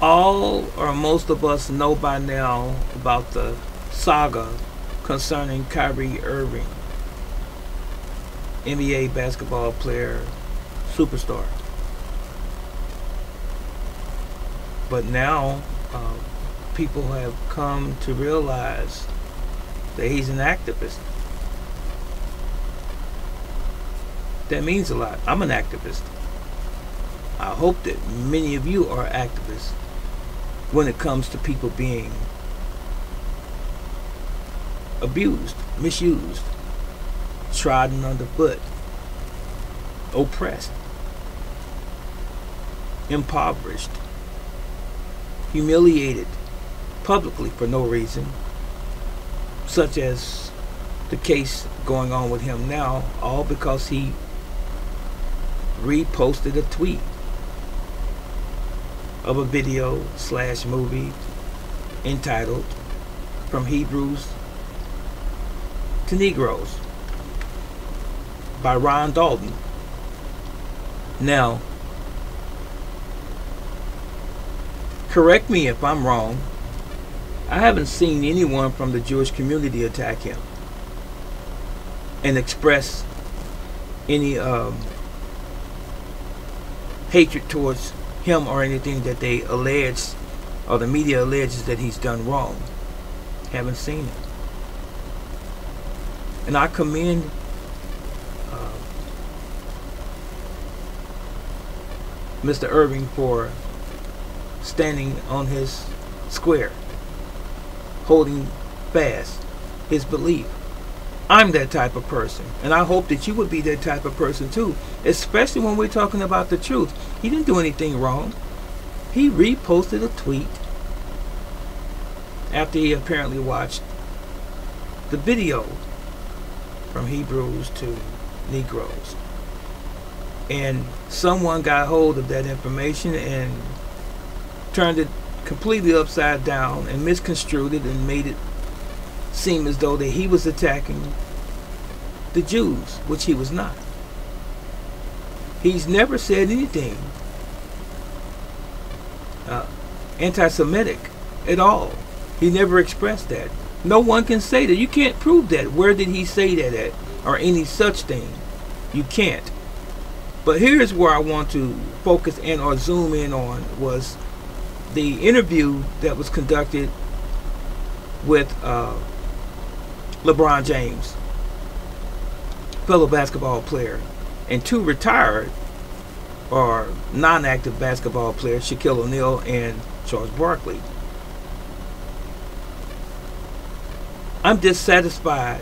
All or most of us know by now about the saga concerning Kyrie Irving, NBA basketball player, superstar. But now people have come to realize that he's an activist. That means a lot. I'm an activist. I hope that many of you are activists when it comes to people being abused, misused, trodden underfoot, oppressed, impoverished, humiliated publicly for no reason, such as the case going on with him now, all because he reposted a tweet of a video / movie entitled From Hebrews to Negroes by Ron Dalton. Now, correct me if I'm wrong, I haven't seen anyone from the Jewish community attack him and express any hatred towards him or anything that they allege or the media alleges that he's done wrong. Haven't seen it. And I commend Mr. Irving for standing on his square, holding fast his belief. I'm that type of person, and I hope that you would be that type of person too, especially when we're talking about the truth. He didn't do anything wrong. He reposted a tweet after he apparently watched the video From Hebrews to Negroes, and someone got hold of that information and turned it completely upside down and misconstrued it and made it seem as though that he was attacking the Jews, which he was not. He's never said anything anti-Semitic at all. He never expressed that. No one can say that. You can't prove that. Where did he say that at? Or any such thing. You can't. But here's where I want to focus in or zoom in on was the interview that was conducted with LeBron James, fellow basketball player, and two retired or non-active basketball players, Shaquille O'Neal and Charles Barkley. I'm dissatisfied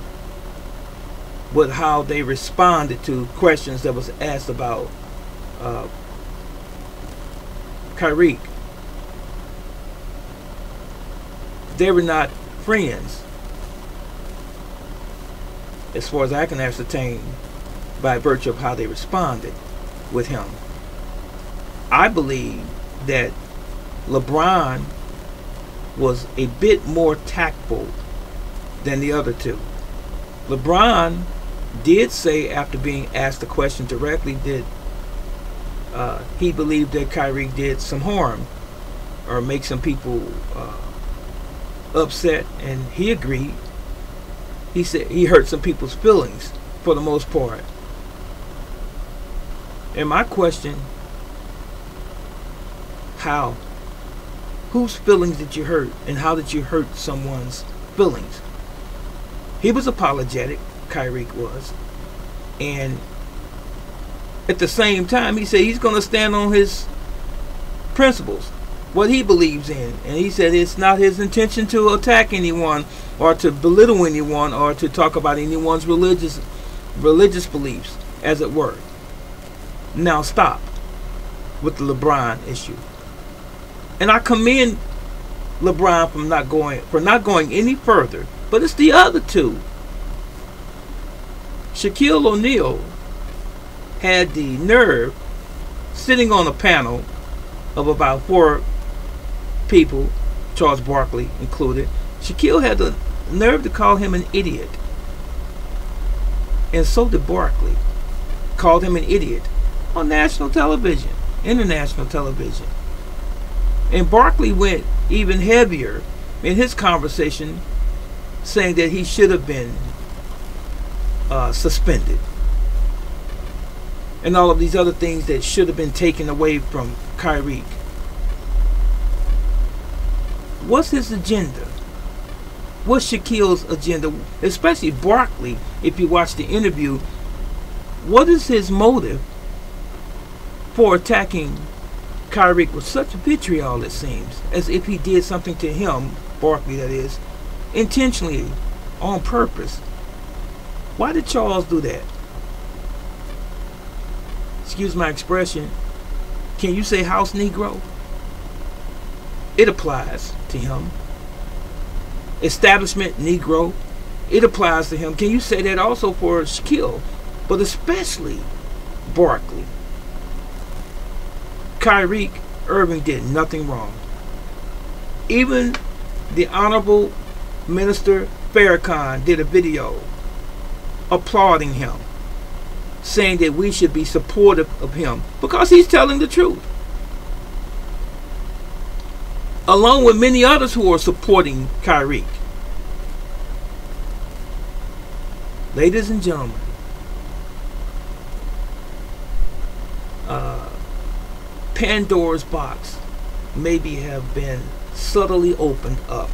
with how they responded to questions that was asked about Kyriq. They were not friends, as far as I can ascertain, by virtue of how they responded with him. I believe that LeBron was a bit more tactful than the other two. LeBron did say, after being asked the question directly, that he believed that Kyrie did some harm or make some people upset, and he agreed. He said he hurt some people's feelings for the most part. And my question, how? Whose feelings did you hurt, and how did you hurt someone's feelings? He was apologetic, Kyriq was, and at the same time he said he's going to stand on his principles, what he believes in, and he said it's not his intention to attack anyone or to belittle anyone or to talk about anyone's religious beliefs, as it were. Now stop with the LeBron issue, and I commend LeBron for not going any further. But it's the other two. Shaquille O'Neal had the nerve, sitting on a panel of about 4 people, Charles Barkley included. Shaquille had the nerve to call him an idiot. And so did Barkley. Called him an idiot on national television, international television. And Barkley went even heavier in his conversation, saying that he should have been suspended. And all of these other things that should have been taken away from Kyriq. What's his agenda? What's Shaquille's agenda? Especially Barkley, if you watch the interview. What is his motive for attacking Kyriq with such vitriol, it seems? As if he did something to him, Barkley that is, intentionally, on purpose. Why did Charles do that? Excuse my expression. Can you say house Negro? It applies to him. Establishment Negro. It applies to him. Can you say that also for Shaquille? But especially Barkley. Kyrie Irving did nothing wrong. Even the Honorable Minister Farrakhan did a video applauding him, saying that we should be supportive of him because he's telling the truth. Along with many others who are supporting Kyriq. Ladies and gentlemen, Pandora's box maybe have been subtly opened up.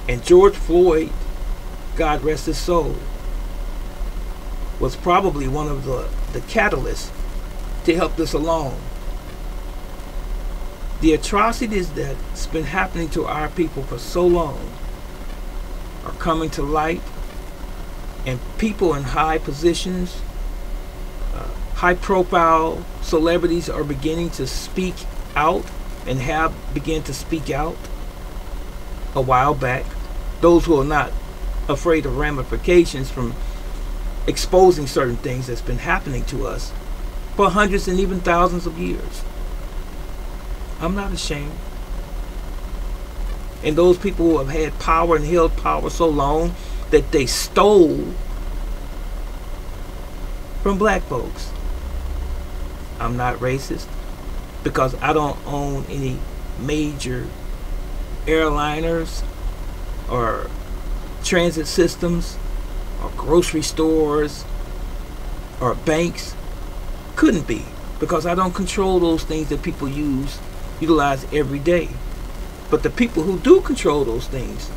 And George Floyd, God rest his soul, was probably one of the catalysts to help this along. The atrocities that's been happening to our people for so long are coming to light, and people in high positions, high profile celebrities are beginning to speak out and have begun to speak out a while back. Those who are not afraid of ramifications from exposing certain things that's been happening to us for hundreds and even thousands of years. I'm not ashamed. And those people who have had power and held power so long that they stole from black folks. I'm not racist because I don't own any major airliners or transit systems or grocery stores or banks. Couldn't be, because I don't control those things that people utilize every day. But the people who do control those things,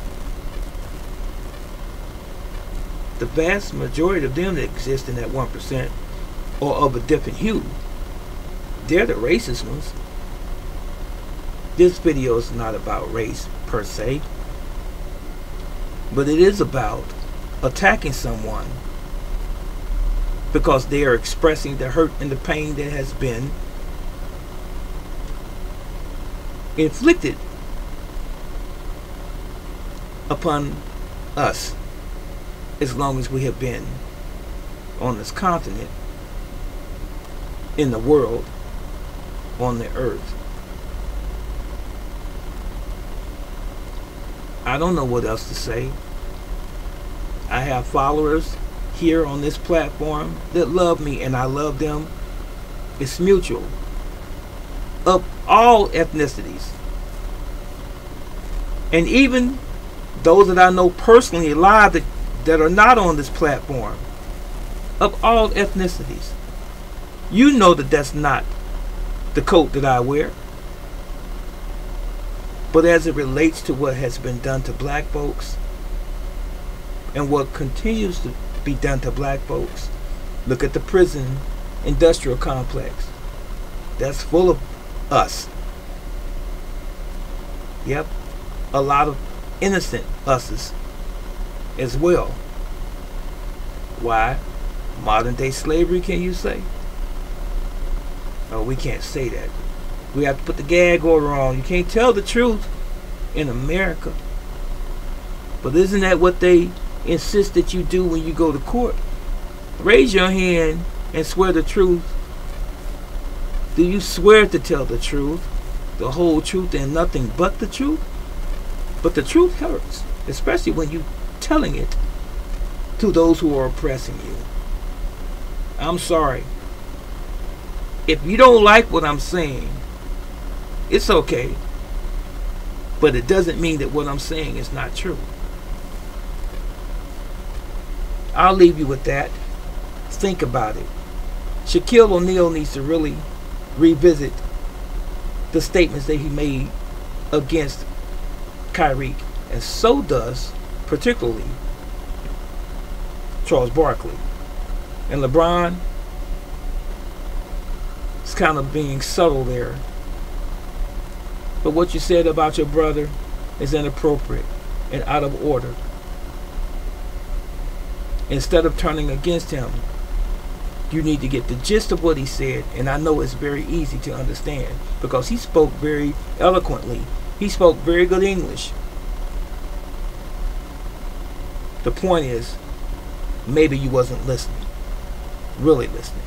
the vast majority of them that exist in that 1% or of a different hue, they're the racist ones. This video is not about race per se, but it is about attacking someone because they are expressing the hurt and the pain that has been inflicted upon us as long as we have been on this continent, in the world, on the earth. I don't know what else to say. I have followers here on this platform that love me and I love them. It's mutual. Of all ethnicities. And even those that I know personally live that are not on this platform. Of all ethnicities. You know that that's not the coat that I wear. But as it relates to what has been done to black folks and what continues to be done to black folks, look at the prison industrial complex. That's full of us. Yep, a lot of innocent us's as well. Why? Modern day slavery, can you say? Oh, we can't say that. We have to put the gag order on. You can't tell the truth in America. But isn't that what they insist that you do when you go to court? Raise your hand and swear the truth. Do you swear to tell the truth, the whole truth, and nothing but the truth? But the truth hurts, especially when you're telling it to those who are oppressing you. I'm sorry. If you don't like what I'm saying, It's okay. But it doesn't mean that what I'm saying is not true. I'll leave you with that. Think about it. Shaquille O'Neal needs to really revisit the statements that he made against Kyriq, and so does particularly Charles Barkley. And LeBron is kind of being subtle there. But what you said about your brother is inappropriate and out of order. Instead of turning against him, you need to get the gist of what he said. And I know it's very easy to understand because he spoke very eloquently. He spoke very good English. The point is, maybe you wasn't listening, really listening.